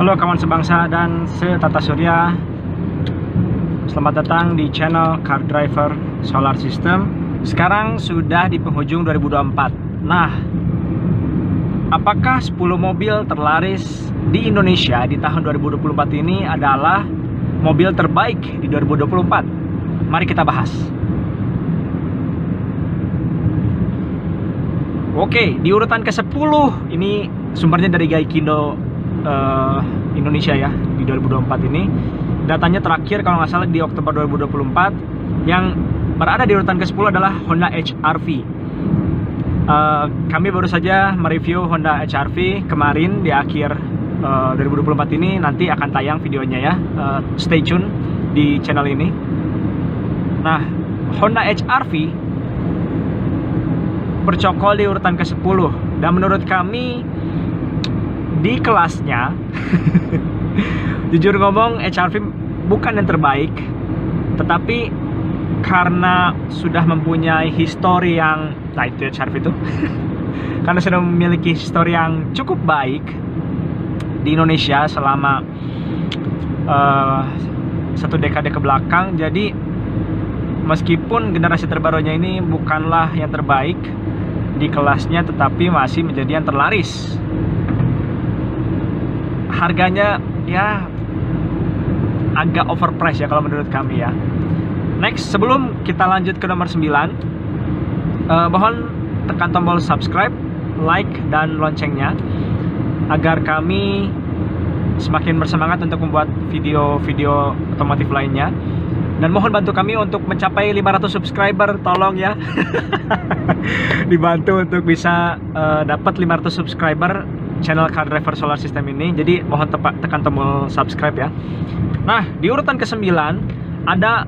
Halo kawan sebangsa dan setata surya, selamat datang di channel Car Driver Solar System. Sekarang sudah di penghujung 2024. Nah, apakah 10 mobil terlaris di Indonesia di tahun 2024 ini adalah mobil terbaik di 2024? Mari kita bahas. Oke, di urutan ke-10 ini sumbernya dari Gaikindo Indonesia ya, di 2024 ini. Datanya terakhir kalau nggak salah di Oktober 2024. Yang berada di urutan ke-10 adalah Honda HR-V. Kami baru saja mereview Honda HR-V kemarin di akhir 2024 ini. Nanti akan tayang videonya ya, stay tune di channel ini. Nah, Honda HR-V bercokol di urutan ke-10, dan menurut kami di kelasnya jujur ngomong HR-V bukan yang terbaik, tetapi karena sudah mempunyai histori yang, nah itu HR-V itu karena sudah memiliki histori yang cukup baik di Indonesia selama satu dekade ke belakang. Jadi meskipun generasi terbarunya ini bukanlah yang terbaik di kelasnya, tetapi masih menjadi yang terlaris. Harganya ya agak overpriced ya kalau menurut kami ya. Next, sebelum kita lanjut ke nomor 9, mohon tekan tombol subscribe, like, dan loncengnya agar kami semakin bersemangat untuk membuat video-video otomotif lainnya. Dan mohon bantu kami untuk mencapai 500 subscriber, tolong ya. Dibantu untuk bisa dapat 500 subscriber channel Car Driver Solar System ini. Jadi mohon tekan tombol subscribe ya. Nah, di urutan ke-9 ada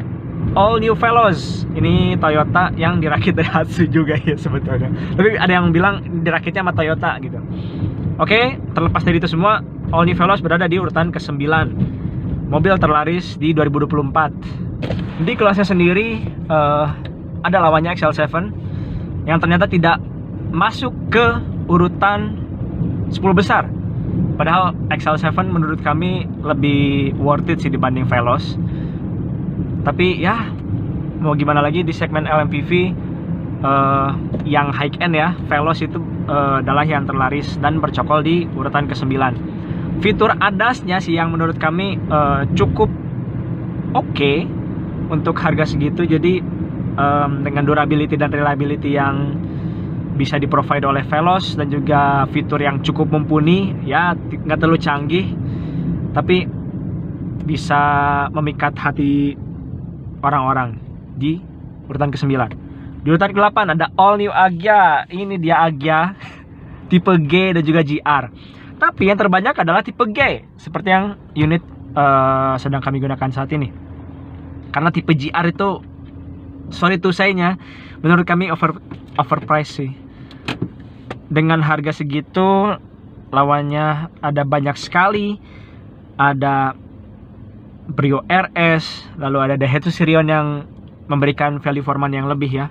All New Veloz. Ini Toyota yang dirakit Daihatsu juga ya sebetulnya. Tapi ada yang bilang dirakitnya sama Toyota gitu. Oke, terlepas dari itu semua, All New Veloz berada di urutan ke-9. Mobil terlaris di 2024. Di kelasnya sendiri ada lawannya XL7 yang ternyata tidak masuk ke urutan 10 besar. Padahal XL7 menurut kami lebih worth it sih dibanding Veloz. Tapi ya mau gimana lagi, di segmen LMPV yang high end ya, Veloz itu adalah yang terlaris dan bercokol di urutan ke-9. Fitur ADAS-nya sih yang menurut kami cukup oke untuk harga segitu. Jadi dengan durability dan reliability yang bisa di-provide oleh Veloz, dan juga fitur yang cukup mumpuni ya, nggak terlalu canggih tapi bisa memikat hati orang-orang di urutan ke-9. Di urutan ke-8 ada All New Agya. Ini dia Agya tipe G dan juga GR. Tapi yang terbanyak adalah tipe G, seperti yang unit sedang kami gunakan saat ini. Karena tipe GR itu, sorry to say-nya, menurut kami overpriced sih. Dengan harga segitu, lawannya ada banyak sekali. Ada Brio RS, lalu ada Daihatsu Sirion yang memberikan value for money yang lebih ya,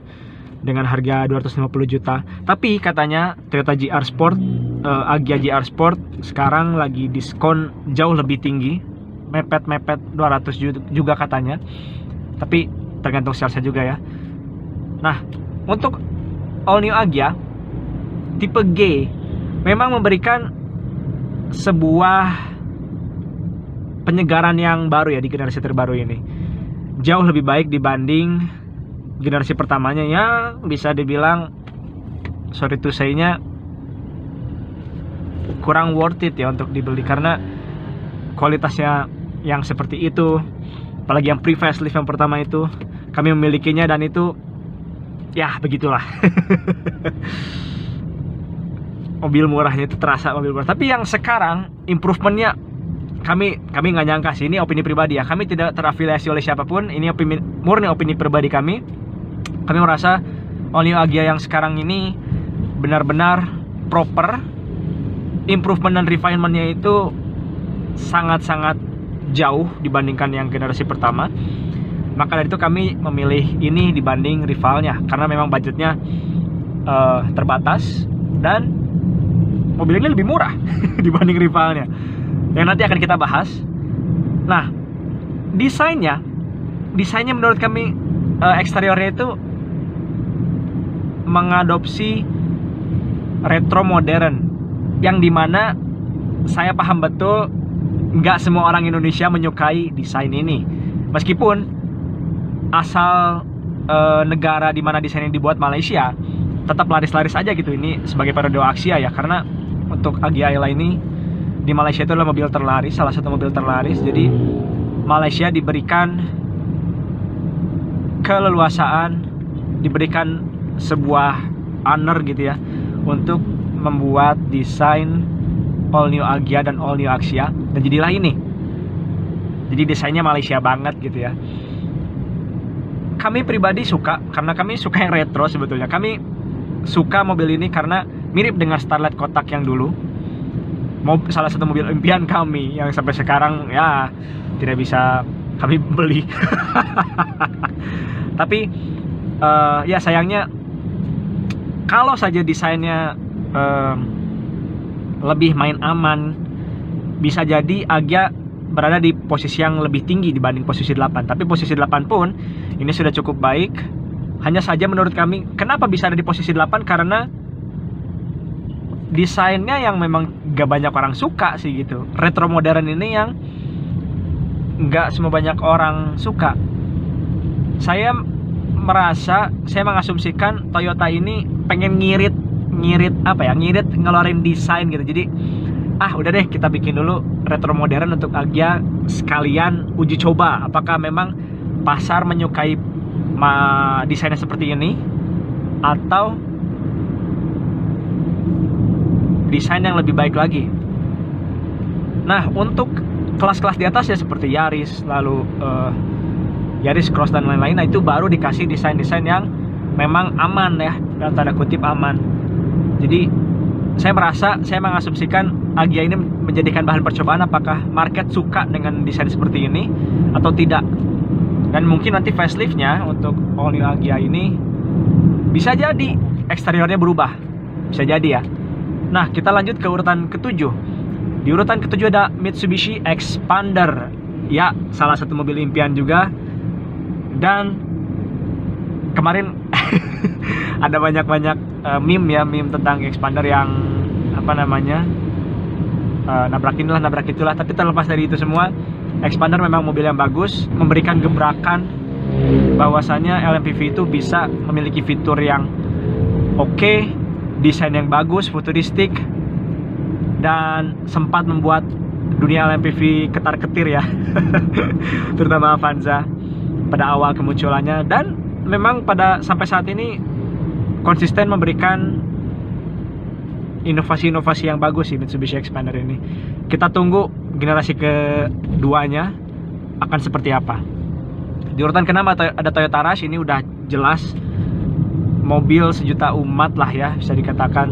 dengan harga 250 juta. Tapi katanya Toyota GR Sport, Agya GR Sport sekarang lagi diskon jauh lebih tinggi, mepet-mepet 200 juga katanya. Tapi tergantung salesnya juga ya. Nah, untuk All New Agya tipe G memang memberikan sebuah penyegaran yang baru ya di generasi terbaru ini. Jauh lebih baik dibanding generasi pertamanya ya, bisa dibilang sorry to say-nya kurang worth it ya untuk dibeli, karena kualitasnya yang seperti itu, apalagi yang pre-facelift yang pertama itu kami memilikinya, dan itu ya begitulah. Mobil murahnya itu terasa mobil murah. Tapi yang sekarang improvementnya kami nggak nyangka sih. Ini opini pribadi ya, kami tidak terafiliasi oleh siapapun, ini murni opini pribadi kami. Kami merasa All New Agya yang sekarang ini benar-benar proper. Improvement dan refinementnya itu sangat-sangat jauh dibandingkan yang generasi pertama. Maka dari itu kami memilih ini dibanding rivalnya, karena memang budgetnya terbatas dan mobil ini lebih murah dibanding rivalnya. yang nanti akan kita bahas. Nah, desainnya menurut kami eksteriornya itu mengadopsi retro modern, yang dimana saya paham betul nggak semua orang Indonesia menyukai desain ini, meskipun asal negara dimana desain ini dibuat Malaysia, tetap laris-laris aja gitu. Ini sebagai periode Axia ya, karena untuk Agya Ayla ini di Malaysia itu adalah mobil terlaris, salah satu mobil terlaris. Jadi Malaysia diberikan keleluasaan, diberikan sebuah honor gitu ya, untuk membuat desain all new Agya dan all new Axia, dan jadilah ini. Jadi desainnya Malaysia banget gitu ya. Kami pribadi suka, karena kami suka yang retro sebetulnya. Kami suka mobil ini karena mirip dengan Starlet kotak yang dulu. Salah satu mobil impian kami yang sampai sekarang ya tidak bisa kami beli. Tapi ya sayangnya, kalau saja desainnya lebih main aman, bisa jadi Agya berada di posisi yang lebih tinggi dibanding posisi 8. Tapi posisi 8 pun ini sudah cukup baik. Hanya saja menurut kami, kenapa bisa ada di posisi 8? Karena desainnya yang memang gak banyak orang suka sih gitu. Retro modern ini yang gak semua banyak orang suka. Saya mengasumsikan Toyota ini pengen ngirit ngeluarin desain gitu. Jadi udah deh, kita bikin dulu retro modern untuk Agya, sekalian uji coba apakah memang pasar menyukai desainnya seperti ini, atau desain yang lebih baik lagi. Nah, untuk kelas-kelas di atas ya seperti Yaris, lalu Yaris Cross dan lain-lain, nah itu baru dikasih desain-desain yang memang aman ya, dalam tanda kutip aman. Jadi saya mengasumsikan Agya ini menjadikan bahan percobaan apakah market suka dengan desain seperti ini atau tidak. Dan mungkin nanti faceliftnya untuk all new Agya ini bisa jadi eksteriornya berubah, bisa jadi ya. Nah, kita lanjut ke urutan ketujuh. Di urutan ketujuh ada Mitsubishi Xpander. Ya, salah satu mobil impian juga. Dan kemarin ada banyak-banyak meme tentang Xpander yang nabrak itulah. Tapi terlepas dari itu semua, Xpander memang mobil yang bagus, memberikan gebrakan bahwasanya LMPV itu bisa memiliki fitur yang oke, desain yang bagus, futuristik, dan sempat membuat dunia LMPV ketar-ketir ya. Terutama Avanza pada awal kemunculannya, dan memang sampai saat ini konsisten memberikan inovasi-inovasi yang bagus sih Mitsubishi Xpander ini. Kita tunggu generasi keduanya akan seperti apa. Di urutan ke-6 ada Toyota Rush. Ini udah jelas mobil sejuta umat lah ya, bisa dikatakan.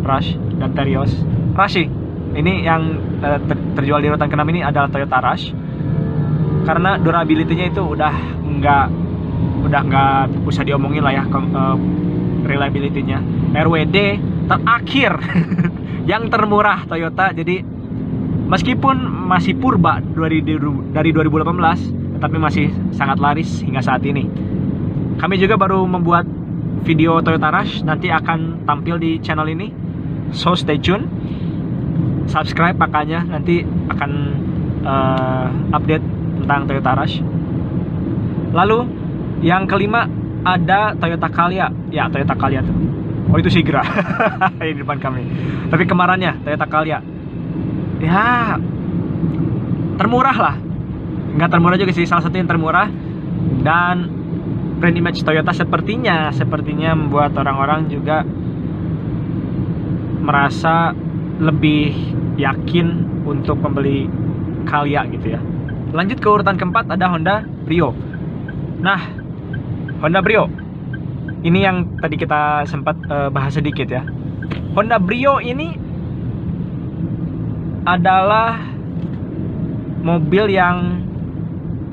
Rush dan Terios. Rush sih, ini yang terjual di urutan ke-6 ini adalah Toyota Rush, karena durability-nya itu udah nggak usah diomongin lah ya, reliability-nya. RWD terakhir yang termurah Toyota. Jadi meskipun masih purba dari 2018, tetapi masih sangat laris hingga saat ini. Kami juga baru membuat video Toyota Rush, nanti akan tampil di channel ini, so stay tune, subscribe makanya, nanti akan update tentang Toyota Rush. Lalu yang kelima ada Toyota Calya. Ya, Toyota Calya tuh, oh itu Sigra. Ini depan kami, tapi kemarannya Toyota Calya ya termurah lah, nggak termurah juga sih, salah satu yang termurah. Dan brand image Toyota sepertinya membuat orang-orang juga merasa lebih yakin untuk membeli Calya gitu ya. Lanjut ke urutan keempat ada Honda Brio. Nah, Honda Brio ini yang tadi kita sempat bahas sedikit ya. Honda Brio ini adalah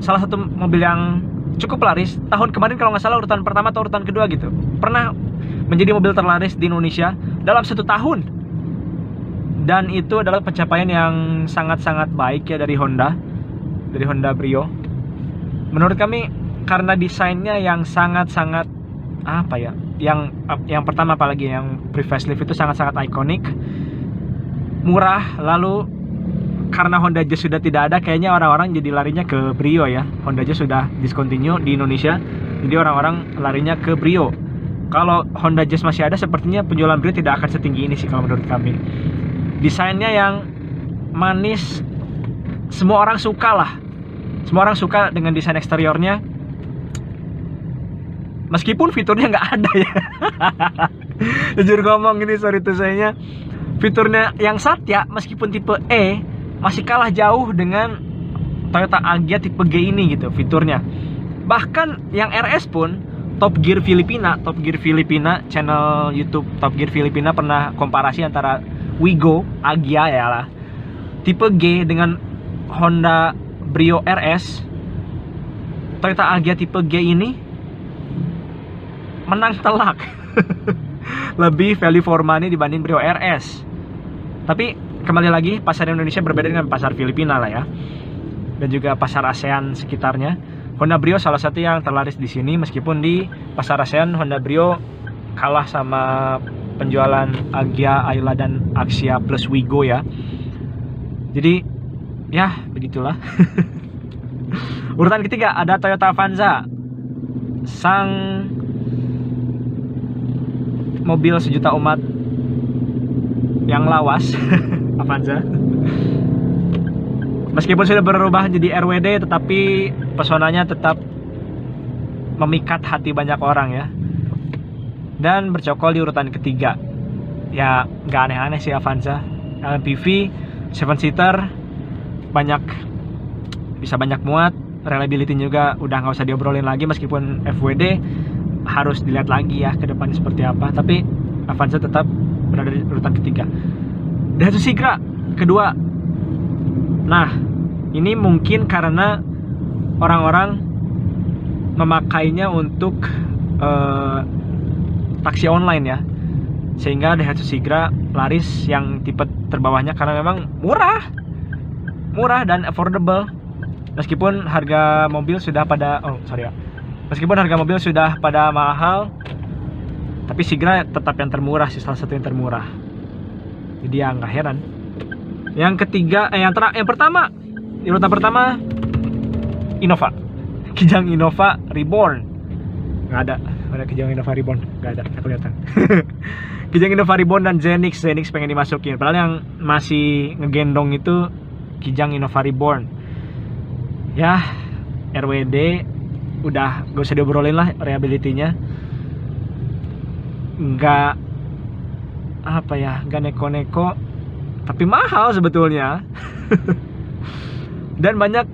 salah satu mobil yang cukup laris tahun kemarin, kalau nggak salah urutan pertama atau urutan kedua gitu, pernah menjadi mobil terlaris di Indonesia dalam 1 tahun. Dan itu adalah pencapaian yang sangat-sangat baik ya dari Honda Brio. Menurut kami karena desainnya yang sangat-sangat apa ya, yang pertama apalagi yang pre-facelift itu sangat-sangat ikonik, murah. Lalu karena Honda Jazz sudah tidak ada, kayaknya orang-orang jadi larinya ke Brio ya. Honda Jazz sudah discontinue di Indonesia, jadi orang-orang larinya ke Brio. Kalau Honda Jazz masih ada, sepertinya penjualan Brio tidak akan setinggi ini sih kalau menurut kami. Desainnya yang manis, semua orang suka lah. Semua orang suka dengan desain eksteriornya. Meskipun fiturnya nggak ada ya. Jujur ngomong ini, sorry tuh sayanya, fiturnya yang Satya meskipun tipe E masih kalah jauh dengan Toyota Agya tipe G ini gitu fiturnya. Bahkan yang RS pun, Top Gear Filipina, channel YouTube Top Gear Filipina pernah komparasi antara Wigo Agya ya lah tipe G dengan Honda Brio RS. Toyota Agya tipe G ini menang telak. Lebih value for money dibanding Brio RS. Tapi kembali lagi, pasar Indonesia berbeda dengan pasar Filipina lah ya, dan juga pasar ASEAN sekitarnya. Honda Brio salah satu yang terlaris di sini, meskipun di pasar ASEAN Honda Brio kalah sama penjualan Agya, Ayla, dan Axia plus Wigo ya. Jadi ya begitulah. Urutan ketiga ada Toyota Avanza, sang mobil sejuta umat yang lawas. Avanza meskipun sudah berubah jadi RWD, tetapi pesonanya tetap memikat hati banyak orang ya, dan bercokol di urutan ketiga. Ya nggak aneh-aneh sih Avanza, LMPV 7-seater, bisa banyak muat, reliability juga udah nggak usah diobrolin lagi. Meskipun FWD harus dilihat lagi ya ke depannya seperti apa, tapi Avanza tetap berada di urutan ketiga. Daihatsu Sigra kedua. Nah, ini mungkin karena orang-orang memakainya untuk taksi online ya, sehingga Daihatsu Sigra laris yang tipe terbawahnya karena memang murah dan affordable. Meskipun harga mobil sudah pada mahal, tapi Sigra tetap yang termurah sih, salah satu yang termurah. Jadi ya nggak heran. Yang ketiga, yang pertama, di urutan pertama, Innova, Kijang Innova Reborn. Nggak ada Kijang Innova Reborn, nggak ada, nggak kelihatan. Kijang Innova Reborn dan Zenix pengen dimasukin, padahal yang masih ngegendong itu Kijang Innova Reborn. Ya, RWD udah gak usah diobrolin lah, reliability-nya nggak neko-neko, tapi mahal sebetulnya. Dan banyak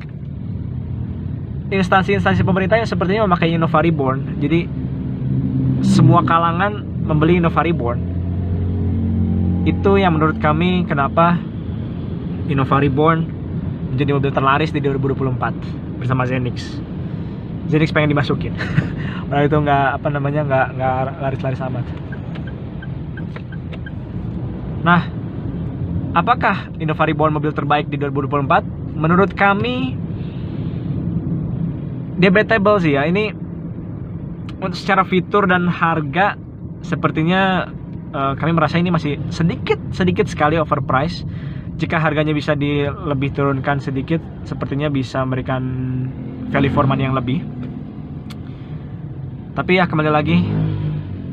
instansi-instansi pemerintah yang sepertinya memakai Innova Reborn. Jadi semua kalangan membeli Innova Reborn. Itu yang menurut kami kenapa Innova Reborn menjadi mobil terlaris di 2024 bersama Zenix pengen dimasukin. Padahal itu nggak laris-laris amat. Nah, apakah Innova Reborn mobil terbaik di 2024? Menurut kami debatable sih ya. Ini untuk secara fitur dan harga sepertinya kami merasa ini masih sedikit sekali overpriced. Jika harganya bisa lebih turunkan sedikit, sepertinya bisa memberikan value for money yang lebih. Tapi ya kembali lagi,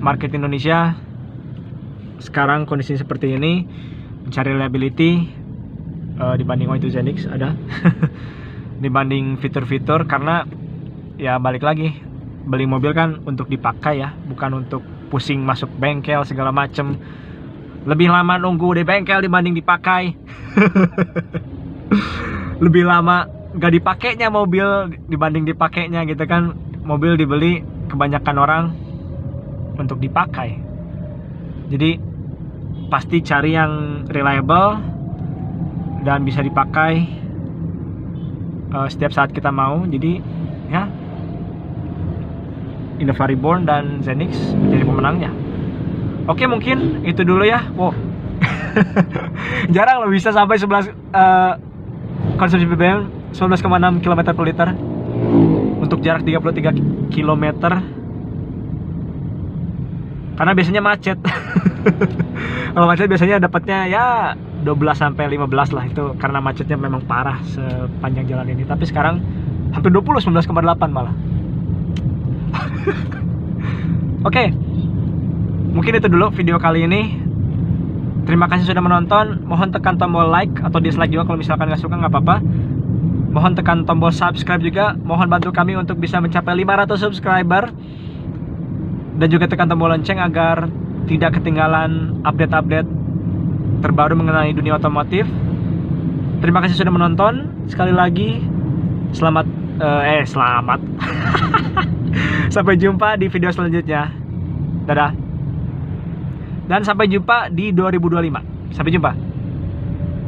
market Indonesia sekarang kondisi seperti ini, mencari reliability dibanding itu Zenix ada dibanding fitur-fitur, karena ya balik lagi, beli mobil kan untuk dipakai ya, bukan untuk pusing masuk bengkel segala macem. Lebih lama nunggu di bengkel dibanding dipakai. Lebih lama gak dipakainya mobil dibanding dipakainya gitu kan. Mobil dibeli kebanyakan orang untuk dipakai. Jadi pasti cari yang reliable dan bisa dipakai setiap saat kita mau. Jadi ya, Innova Reborn dan Zenix menjadi pemenangnya. Oke, mungkin itu dulu ya. Wow. Jarang loh bisa sampai 11 konsumsi BBM 11,6 km per liter untuk jarak 33 km. Karena biasanya macet. Kalau macet biasanya dapatnya ya 12 sampai 15 lah, itu karena macetnya memang parah sepanjang jalan ini. Tapi sekarang hampir 20, 19,8 malah. Oke. Mungkin itu dulu video kali ini. Terima kasih sudah menonton. Mohon tekan tombol like atau dislike juga kalau misalkan nggak suka, nggak apa-apa. Mohon tekan tombol subscribe juga. Mohon bantu kami untuk bisa mencapai 500 subscriber. Dan juga tekan tombol lonceng agar tidak ketinggalan update-update terbaru mengenai dunia otomotif. Terima kasih sudah menonton. Sekali lagi selamat. Sampai jumpa di video selanjutnya. Dadah. Dan sampai jumpa di 2025. Sampai jumpa.